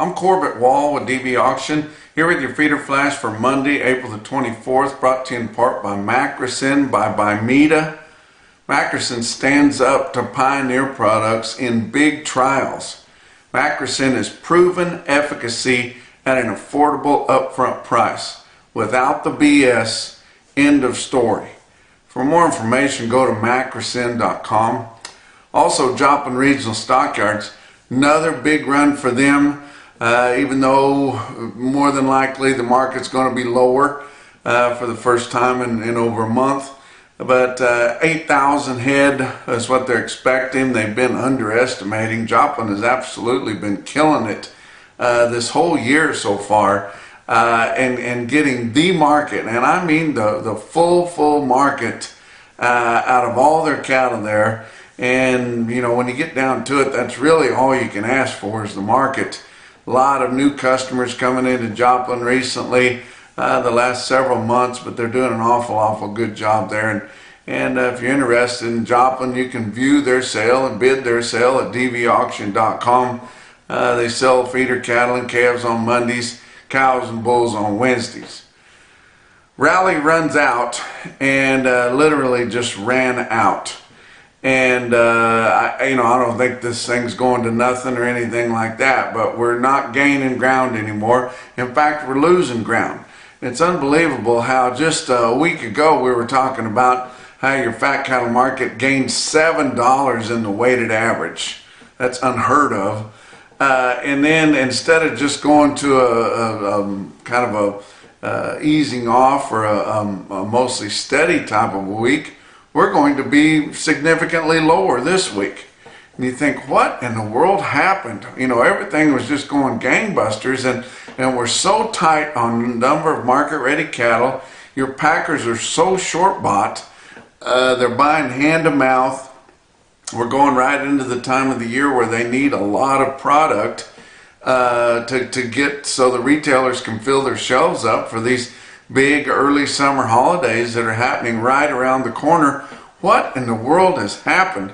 I'm Corbett Wall with DB Auction, here with your feeder flash for Monday, April the 24th, brought to you in part by Macrocin by Bimeda. Macrocin stands up to pioneer products in big trials. Macrocin is proven efficacy at an affordable upfront price. Without the BS, end of story. For more information, go to macrocin.com. Also, Joplin Regional Stockyards, another big run for them. Even though more than likely the market's going to be lower for the first time in over a month. But 8,000 head is what they're expecting. They've been underestimating. Joplin has absolutely been killing it this whole year so far and getting the market, and I mean the full market out of all their cattle there. And you know, when you get down to it, that's really all you can ask for is the market. A lot of new customers coming into Joplin recently, the last several months, but they're doing an awful good job there. And if you're interested in Joplin, you can view their sale and bid their sale at dbauction.com. They sell feeder cattle and calves on Mondays, cows and bulls on Wednesdays. Rally runs out and literally just ran out. And I don't think this thing's going to nothing or anything like that, but we're not gaining ground anymore. In fact, we're losing ground. It's unbelievable how just a week ago we were talking about how your fat cattle market gained $7 in the weighted average. That's unheard of. And then instead of just going to a kind of a easing off or a mostly steady type of a week, we're going to be significantly lower this week. And you think, what in the world happened? You know, everything was just going gangbusters, and we're so tight on the number of market-ready cattle. Your packers are so short-bought. They're buying hand-to-mouth. We're going right into the time of the year where they need a lot of product to get so the retailers can fill their shelves up for these big early summer holidays that are happening right around the corner. What in the world has happened?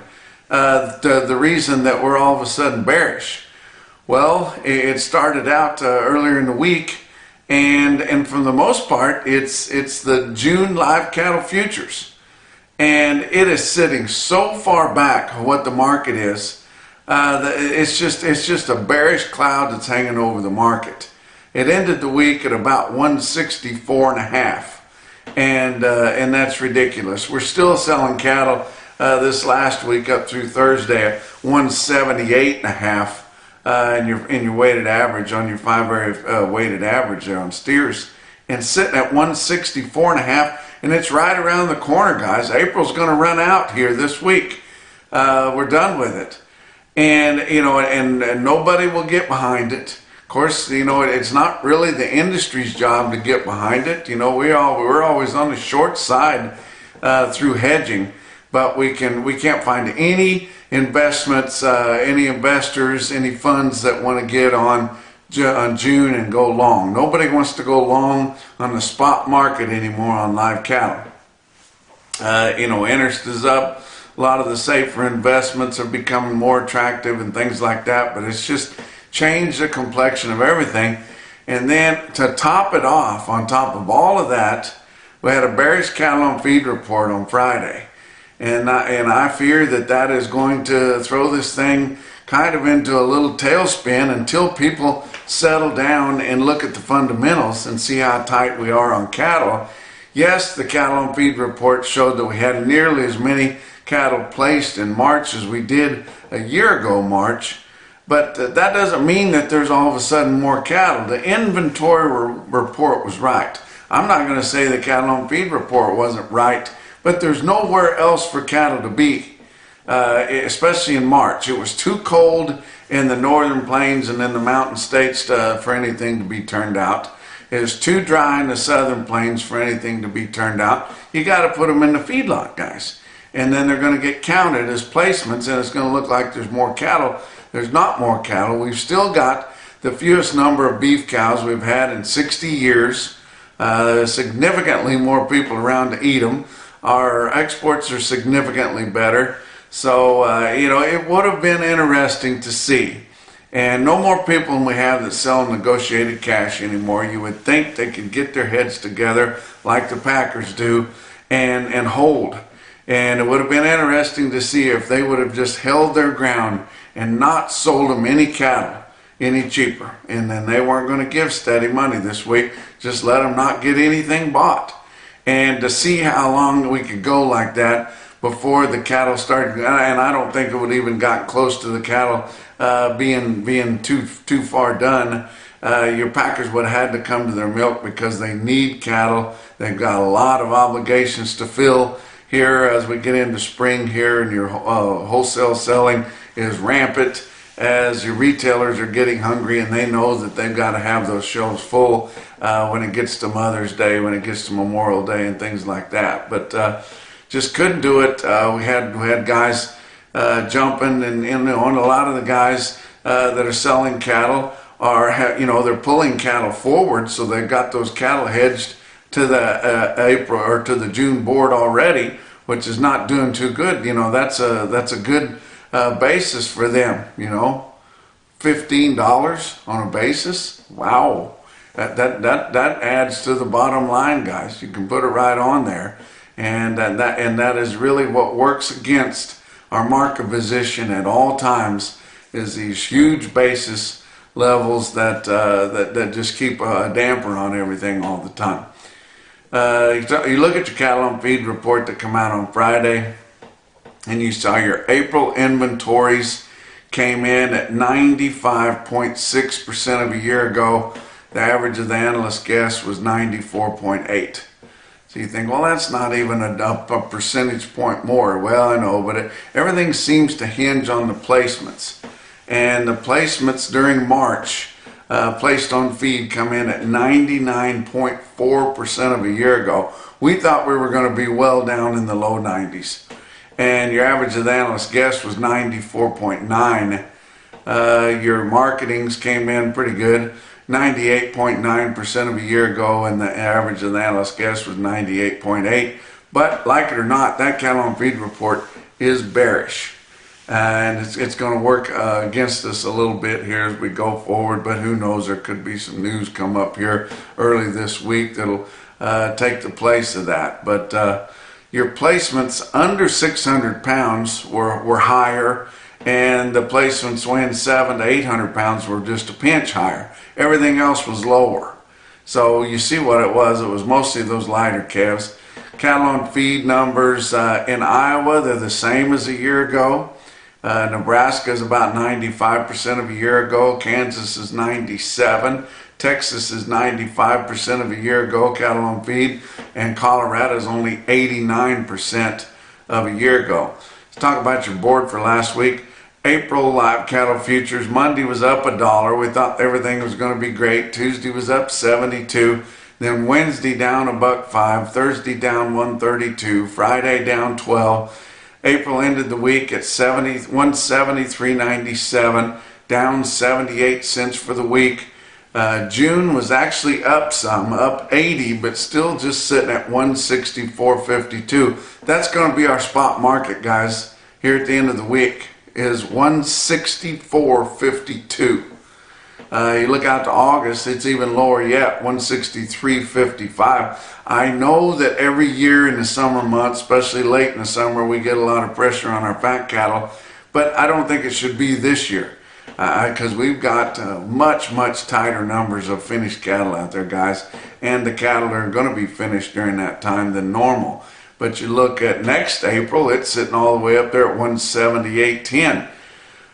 The reason that we're all of a sudden bearish. Well, it started out earlier in the week, and for the most part, it's the June live cattle futures, and it is sitting so far back what the market is. It's just a bearish cloud that's hanging over the market. It ended the week at about 164.5, and that's ridiculous. We're still selling cattle this last week up through Thursday at 178.5 in your weighted average on your 5-area weighted average there on steers, and sitting at 164.5, and it's right around the corner, guys. April's going to run out here this week. We're done with it, and you know, and nobody will get behind it. Of course, you know, it's not really the industry's job to get behind it. You know, we're always on the short side through hedging, but we can't find any investments, any investors, any funds that want to get on June and go long. Nobody wants to go long on the spot market anymore on live cattle. You know, interest is up. A lot of the safer investments are becoming more attractive and things like that, but it's just changed the complexion of everything. And then to top it off, on top of all of that, we had a bearish cattle on feed report on Friday. And I fear that is going to throw this thing kind of into a little tailspin until people settle down and look at the fundamentals and see how tight we are on cattle. Yes, the cattle on feed report showed that we had nearly as many cattle placed in March as we did a year ago March. But that doesn't mean that there's all of a sudden more cattle. The inventory report was right. I'm not going to say the cattle on feed report wasn't right, but there's nowhere else for cattle to be, especially in March. It was too cold in the northern plains and in the mountain states for anything to be turned out. It was too dry in the southern plains for anything to be turned out. You got to put them in the feedlot, guys. And then they're going to get counted as placements, and it's going to look like there's more cattle. There's not more cattle. We've still got the fewest number of beef cows we've had in 60 years. There's significantly more people around to eat them. Our exports are significantly better. So, you know, it would have been interesting to see And no more people than we have that sell negotiated cash anymore. You would think they could get their heads together like the Packers do and hold. And it would have been interesting to see if they would have just held their ground and not sold them any cattle any cheaper. And then they weren't going to give steady money this week. Just let them not get anything bought. And to see how long we could go like that before the cattle started, and I don't think it would even got close to the cattle being too far done. Your Packers would have had to come to their milk because they need cattle. They've got a lot of obligations to fill here as we get into spring here, and your wholesale selling is rampant as your retailers are getting hungry, and they know that they've got to have those shelves full when it gets to Mother's Day, when it gets to Memorial Day and things like that. But just couldn't do it. We had guys jumping, and a lot of the guys that are selling cattle are they're pulling cattle forward, so they've got those cattle hedged to the April or to the June board already, which is not doing too good. That's a good basis for them. $15 on a basis. Wow, that adds to the bottom line, guys. You can put it right on there, and that is really what works against our market position at all times, is these huge basis levels that just keep a damper on everything all the time. You look at your cattle on feed report that come out on Friday, and you saw your April inventories came in at 95.6% of a year ago. The average of the analyst guess was 94.8. So you think, well, that's not even a percentage point more. Well, I know, but everything seems to hinge on the placements. And the placements during March placed on feed come in at 99.4% of a year ago. We thought we were going to be well down in the low 90s. And your average of the analyst guess was 94.9. Your marketings came in pretty good, 98.9% of a year ago, and the average of the analyst guess was 98.8. But like it or not, that cattle on feed report is bearish. And it's going to work against us a little bit here as we go forward, but who knows, there could be some news come up here early this week that'll take the place of that. But your placements under 600 pounds were higher, and the placements weighing 700 to 800 pounds were just a pinch higher. Everything else was lower. So you see what it was. It was mostly those lighter calves. Cattle on feed numbers in Iowa, they're the same as a year ago. Nebraska is about 95% of a year ago. Kansas is 97%. Texas is 95% of a year ago, cattle on feed. And Colorado is only 89% of a year ago. Let's talk about your board for last week. April live cattle futures. Monday was up $1. We thought everything was going to be great. Tuesday was up 72. Then Wednesday down $1.05. Thursday down 132. Friday down 12. April ended the week at 173.97, down 78 cents for the week. June was actually up some, up 80, but still just sitting at 164.52. That's going to be our spot market, guys, here at the end of the week, is 164.52. You look out to August, it's even lower yet, 163.55. I know that every year in the summer months, especially late in the summer, we get a lot of pressure on our fat cattle, but I don't think it should be this year because we've got much tighter numbers of finished cattle out there, guys, and the cattle are going to be finished during that time than normal. But you look at next April, it's sitting all the way up there at 178.10.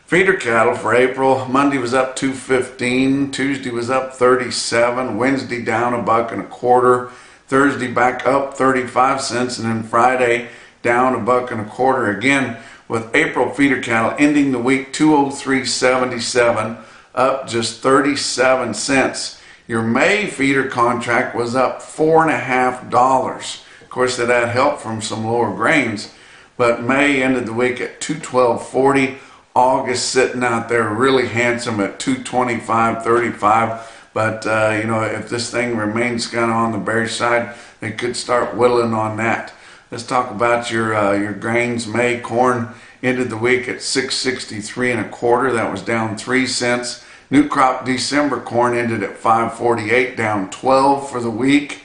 Feeder cattle for April, Monday was up 2.15, Tuesday was up 37, Wednesday down $1.25, Thursday back up 35 cents, and then Friday down $1.25 again, with April feeder cattle ending the week 203.77, up just 37 cents. Your May feeder contract was up $4.50. Of course, that had help from some lower grains, but May ended the week at 212.40. August sitting out there really handsome at 225.35. But if this thing remains kind of on the bearish side, they could start whittling on that. Let's talk about your grains. May corn ended the week at 663 and a quarter. That was down 3 cents. New crop December corn ended at 548, down 12 for the week.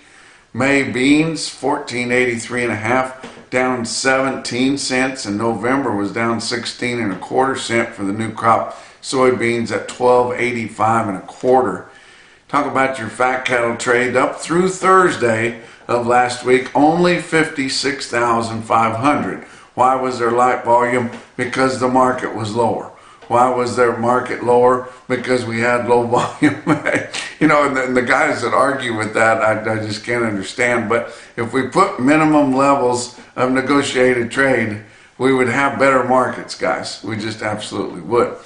May beans 1483 and a half, down 17 cents, and November was down 16 and a quarter cent for the new crop soybeans at 1285 and a quarter. Talk about your fat cattle trade up through Thursday of last week, only 56,500. Why was there light volume? Because the market was lower. Why was their market lower? Because we had low volume. And the guys that argue with that, I just can't understand. But if we put minimum levels of negotiated trade, we would have better markets, guys. We just absolutely would.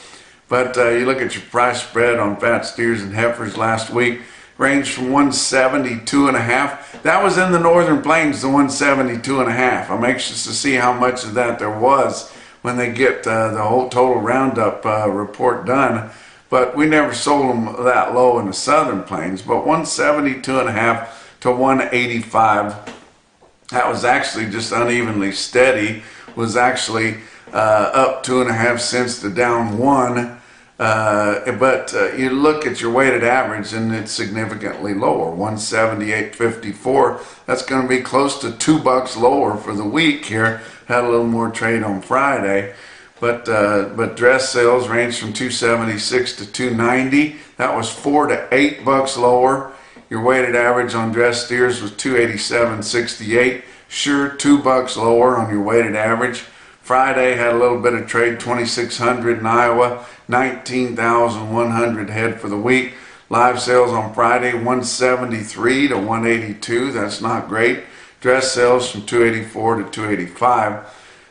But you look at your price spread on fat steers and heifers last week, ranged from 172 and a half. That was in the Northern Plains, the 172 and a half. I'm anxious to see how much of that there was when they get the whole total roundup report done. But we never sold them that low in the Southern Plains. But 172 and a half to 185, that was actually just unevenly steady, was actually up 2.5 cents to down 1. But you look at your weighted average and it's significantly lower, 178.54. That's going to be close to $2 lower for the week here. Had a little more trade on Friday, but dress sales ranged from 276 to 290. That was $4 to $8 lower. Your weighted average on dress steers was 287.68. Sure, $2 lower on your weighted average. Friday had a little bit of trade, 2,600 in Iowa, 19,100 head for the week. Live sales on Friday, 173 to 182. That's not great. Dress sales from 284 to 285.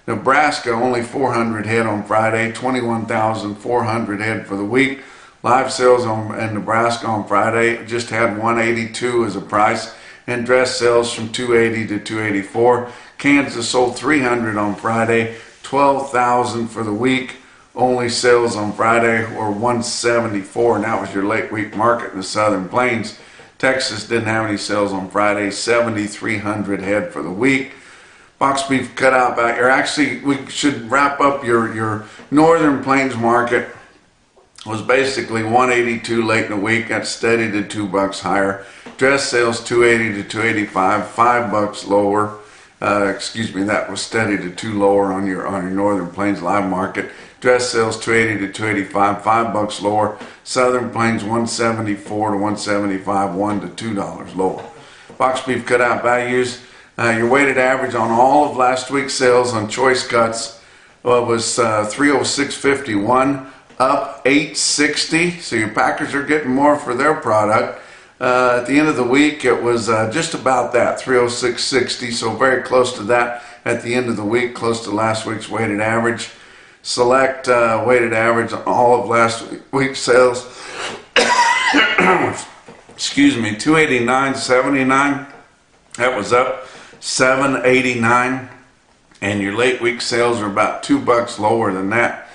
Nebraska only 400 head on Friday, 21,400 head for the week. Live sales in Nebraska on Friday just had 182 as a price, and dress sales from 280 to 284. Kansas sold 300 on Friday, 12,000 for the week. Only sales on Friday were 174, and that was your late week market in the Southern Plains. Texas didn't have any sales on Friday, 7,300 head for the week. Box beef cutout back here. Actually, we should wrap up your Northern Plains market. Was basically 182 late in the week. Got steady to $2 higher. Dress sales 280 to 285, $5 lower. That was steady to 2 lower on your Northern Plains live market. Dress sales 280 to 285, $5 lower. Southern Plains 174 to 175, $1 to $2 lower. Box beef cutout values. Your weighted average on all of last week's sales on choice cuts was 306.51, up 860. So your packers are getting more for their product. At the end of the week, it was just about that, 306.60, so very close to that at the end of the week, close to last week's weighted average. Select weighted average on all of last week's sales. Excuse me, 289.79. That was up 789, and your late week sales are about $2 lower than that.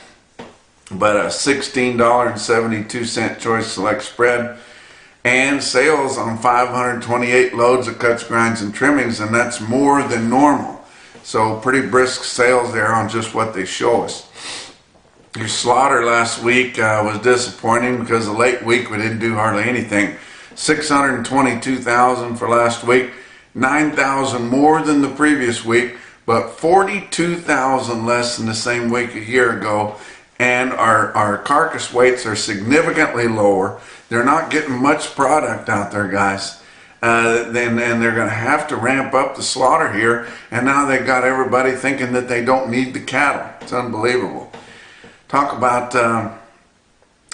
But a $16.72 choice select spread. And sales on 528 loads of cuts, grinds, and trimmings, and that's more than normal. So pretty brisk sales there on just what they show us. Your slaughter last week was disappointing because the late week we didn't do hardly anything. 622,000 for last week, 9,000 more than the previous week, but 42,000 less than the same week a year ago. And our carcass weights are significantly lower. They're not getting much product out there, guys. And they're going to have to ramp up the slaughter here. And now they've got everybody thinking that they don't need the cattle. It's unbelievable. Talk about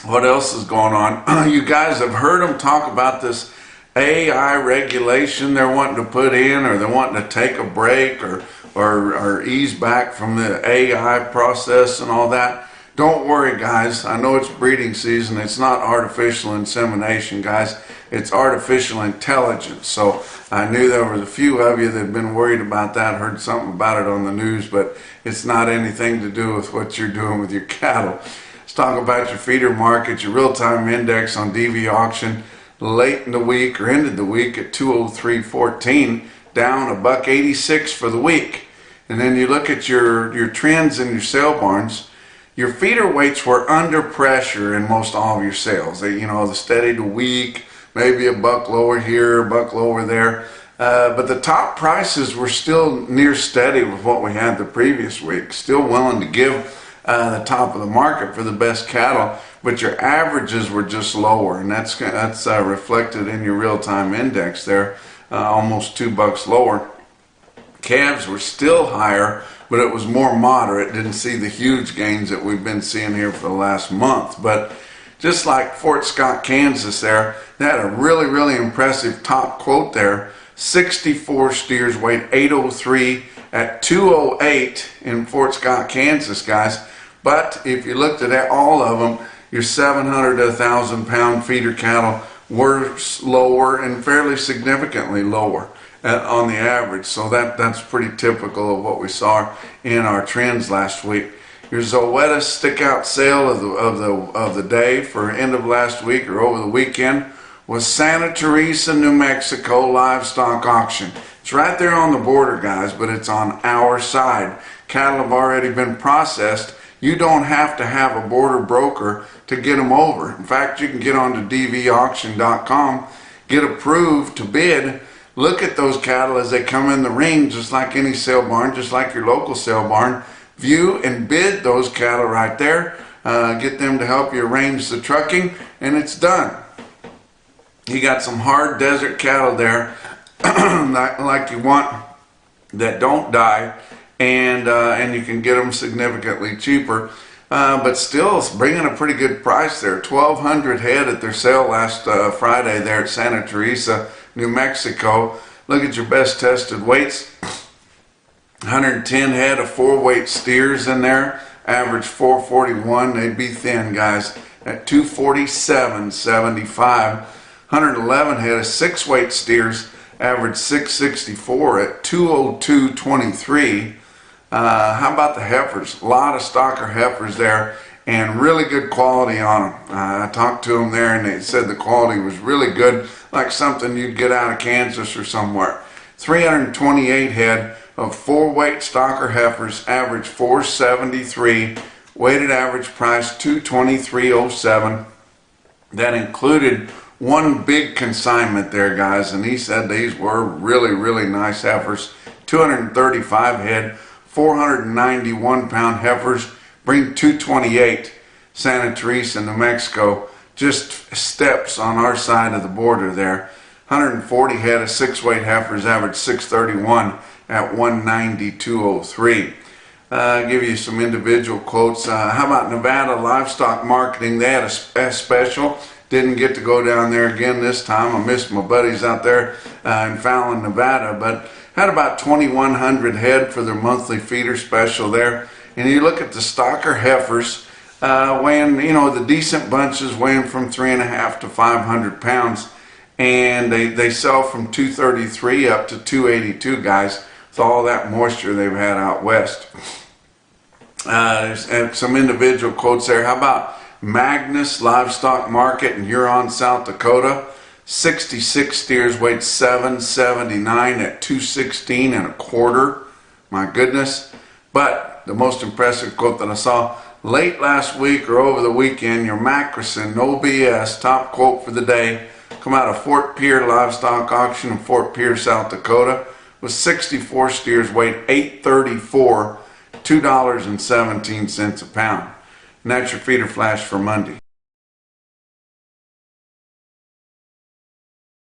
what else is going on. You guys have heard them talk about this AI regulation they're wanting to put in, or they're wanting to take a break or ease back from the AI process and all that. Don't worry, guys. I know it's breeding season. It's not artificial insemination, guys. It's artificial intelligence. So I knew there was a few of you that had been worried about that, heard something about it on the news, but it's not anything to do with what you're doing with your cattle. Let's talk about your feeder market, your real-time index on DV auction late in the week or ended the week at 203.14, down $1.86 for the week. And then you look at your trends in your sale barns, your feeder weights were under pressure in most all of your sales. The steady to weak, maybe a buck lower here, a buck lower there. But the top prices were still near steady with what we had the previous week. Still willing to give the top of the market for the best cattle, but your averages were just lower, and that's reflected in your real-time index there, almost $2 lower. Calves were still higher, but it was more moderate. Didn't see the huge gains that we've been seeing here for the last month. But just like Fort Scott, Kansas there, they had a really, really impressive top quote there. 64 steers weighed 803 at 208 in Fort Scott, Kansas, guys. But if you looked at all of them, your 700 to 1,000 pound feeder cattle were lower and fairly significantly lower on the average. So that's pretty typical of what we saw in our trends last week. Your Zoetis stick-out sale of the day for end of last week or over the weekend was Santa Teresa, New Mexico livestock auction. It's right there on the border, guys, but it's on our side. Cattle have already been processed. You don't have to have a border broker to get them over. In fact, you can get onto dvauction.com, get approved to bid, look at those cattle as they come in the ring, just like any sale barn, just like your local sale barn. View and bid those cattle right there. Get them to help you arrange the trucking, and it's done. You got some hard desert cattle there, like you want, that don't die, and you can get them significantly cheaper. But still, it's bringing a pretty good price there. 1,200 head at their sale last Friday there at Santa Teresa, New Mexico. Look at your best tested weights. 110 head of 4-weight steers in there. Average 441. They'd be thin, guys, at 247.75. 111 head of 6-weight steers. Average 664 at 202.23. How about the heifers? A lot of stocker heifers there, and really good quality on them. I talked to them there, and they said the quality was really good, like something you'd get out of Kansas or somewhere. 328 head of 4-weight stocker heifers, average 473, weighted average price 223.07. That included one big consignment there, guys, and he said these were really, really nice heifers. 235 head, 491 pound heifers, bring 228. Santa Teresa, New Mexico, just steps on our side of the border there. 140 head of 6-weight heifers, average 631 at 192.03. Give you some individual quotes. How about Nevada Livestock Marketing? They had a special. Didn't get to go down there again this time. I missed my buddies out there in Fallon, Nevada, but had about 2,100 head for their monthly feeder special there. And you look at the stocker heifers, weighing, the decent bunches weighing from 3.5 to 500 pounds. And they sell from 233 up to 282, guys, with all that moisture they've had out west. There's some individual quotes there. How about Magnus Livestock Market in Huron, South Dakota? 66 steers weighed 779 at 216.25. My goodness. But the most impressive quote that I saw late last week or over the weekend, your Macrison, no BS, top quote for the day, come out of Fort Pierre Livestock Auction in Fort Pierre, South Dakota, was 64 steers weighed 834, $2.17 a pound. And that's your feeder flash for Monday.